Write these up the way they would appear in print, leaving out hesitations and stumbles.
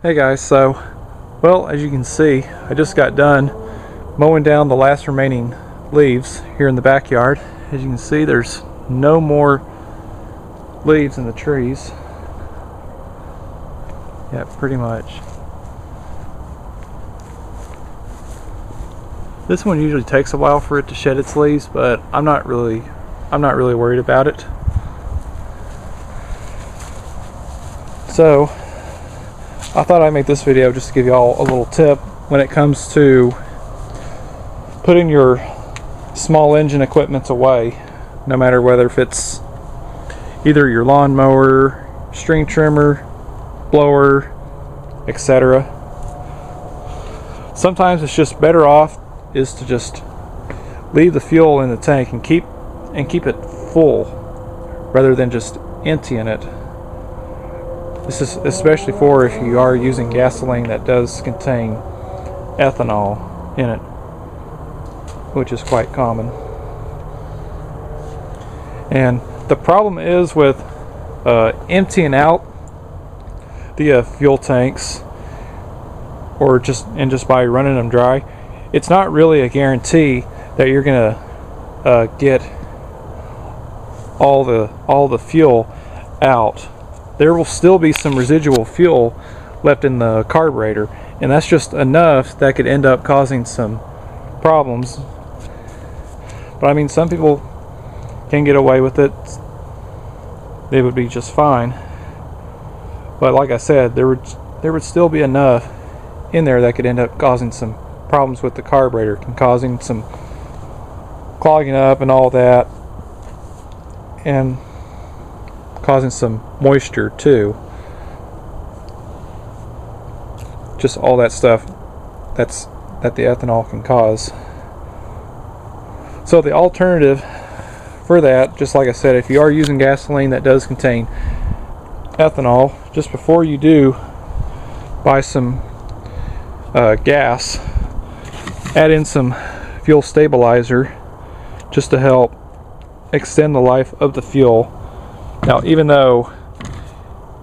Hey guys, well, as you can see, I just got done mowing down the last remaining leaves here in the backyard. As you can see, there's no more leaves in the trees. Yeah, pretty much. This one usually takes a while for it to shed its leaves, but I'm not really worried about it. So I thought I'd make this video just to give you all a little tip when it comes to putting your small engine equipment away, no matter whether if it's either your lawnmower, string trimmer, blower, etc. Sometimes it's just better off is to just leave the fuel in the tank and keep it full rather than just emptying it. This is especially for if you are using gasoline that does contain ethanol in it, which is quite common. And the problem is with emptying out the fuel tanks, or just by running them dry, it's not really a guarantee that you're gonna get all the fuel out. There will still be some residual fuel left in the carburetor, and that's just enough that could end up causing some problems. But I mean, some people can get away with it. They would be just fine. But like I said, there would still be enough in there that could end up causing some problems with the carburetor, and causing some clogging up and all that, and causing some moisture too. Just all that stuff that the ethanol can cause. So the alternative for that, just like I said, if you are using gasoline that does contain ethanol, just before you do buy some gas, add in some fuel stabilizer just to help extend the life of the fuel. Now, even though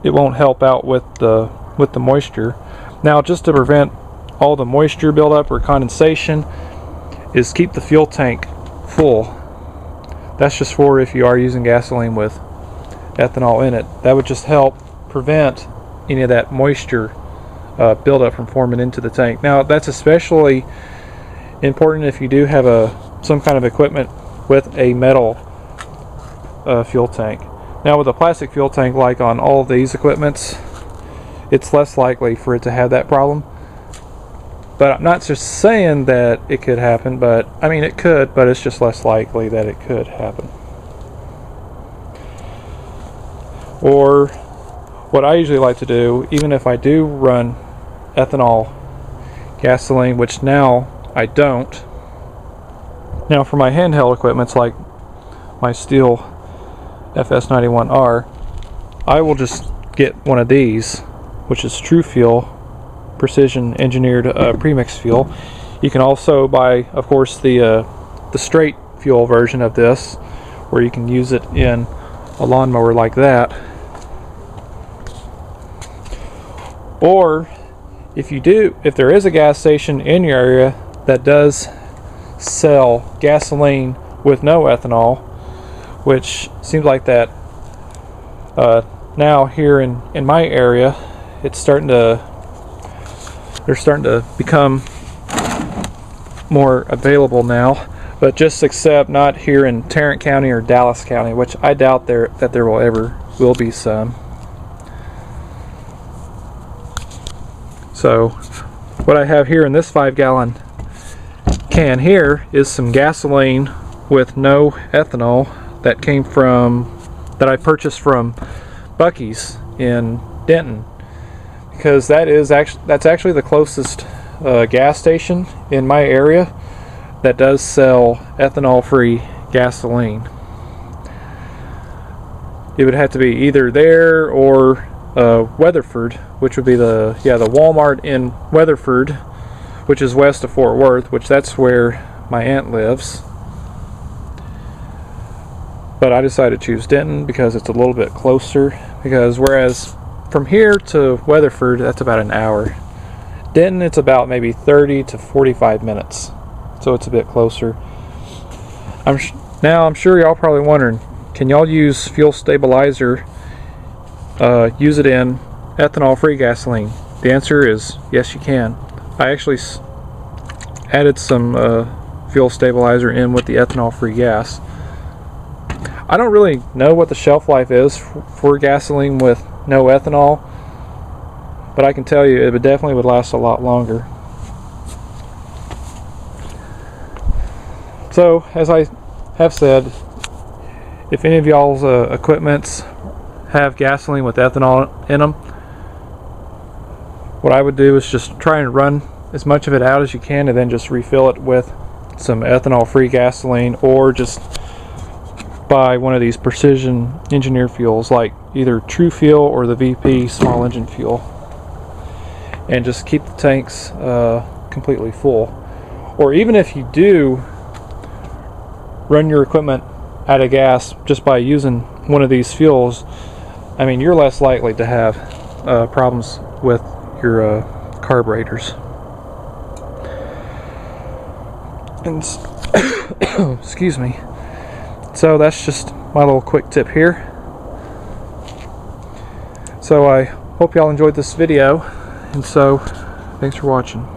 it won't help out with the moisture, now just to prevent all the moisture buildup or condensation, is keep the fuel tank full. That's just for if you are using gasoline with ethanol in it. That would just help prevent any of that moisture buildup from forming into the tank. Now, that's especially important if you do have some kind of equipment with a metal fuel tank. Now, with a plastic fuel tank, like on all of these equipments, it's less likely for it to have that problem. But I'm not just saying that it could happen, but I mean, it could, but it's just less likely that it could happen. Or what I usually like to do, even if I do run ethanol gasoline, which now I don't. Now, for my handheld equipments like my Steel FS91R, I will just get one of these, which is True Fuel precision engineered premix fuel. You can also buy, of course, the straight fuel version of this, where you can use it in a lawnmower like that. Or if there is a gas station in your area that does sell gasoline with no ethanol, which seems like that now here in my area, they're starting to become more available now, but just except not here in Tarrant County or Dallas County, which I doubt that there will be some. So what I have here in this 5-gallon can here is some gasoline with no ethanol that I purchased from Buc-ee's in Denton, because that's actually the closest gas station in my area that does sell ethanol-free gasoline. It would have to be either there or Weatherford, which would be the Walmart in Weatherford, which is west of Fort Worth, which that's where my aunt lives. But I decided to choose Denton because it's a little bit closer, because whereas from here to Weatherford, that's about an hour. Denton, it's about maybe 30 to 45 minutes, so it's a bit closer. Now I'm sure y'all probably wondering, can y'all use fuel stabilizer, use it in ethanol-free gasoline? The answer is yes, you can. I actually added some fuel stabilizer in with the ethanol-free gas. I don't really know what the shelf life is for gasoline with no ethanol, but I can tell you it definitely would last a lot longer. So, as I have said, if any of y'all's equipments have gasoline with ethanol in them, what I would do is just try and run as much of it out as you can, and then just refill it with some ethanol-free gasoline, or just buy one of these precision engineer fuels like either True Fuel or the VP small engine fuel, and just keep the tanks completely full. Or even if you do run your equipment out of gas just by using one of these fuels, I mean, you're less likely to have problems with your carburetors. And excuse me. So that's just my little quick tip here. So I hope y'all enjoyed this video, and so thanks for watching.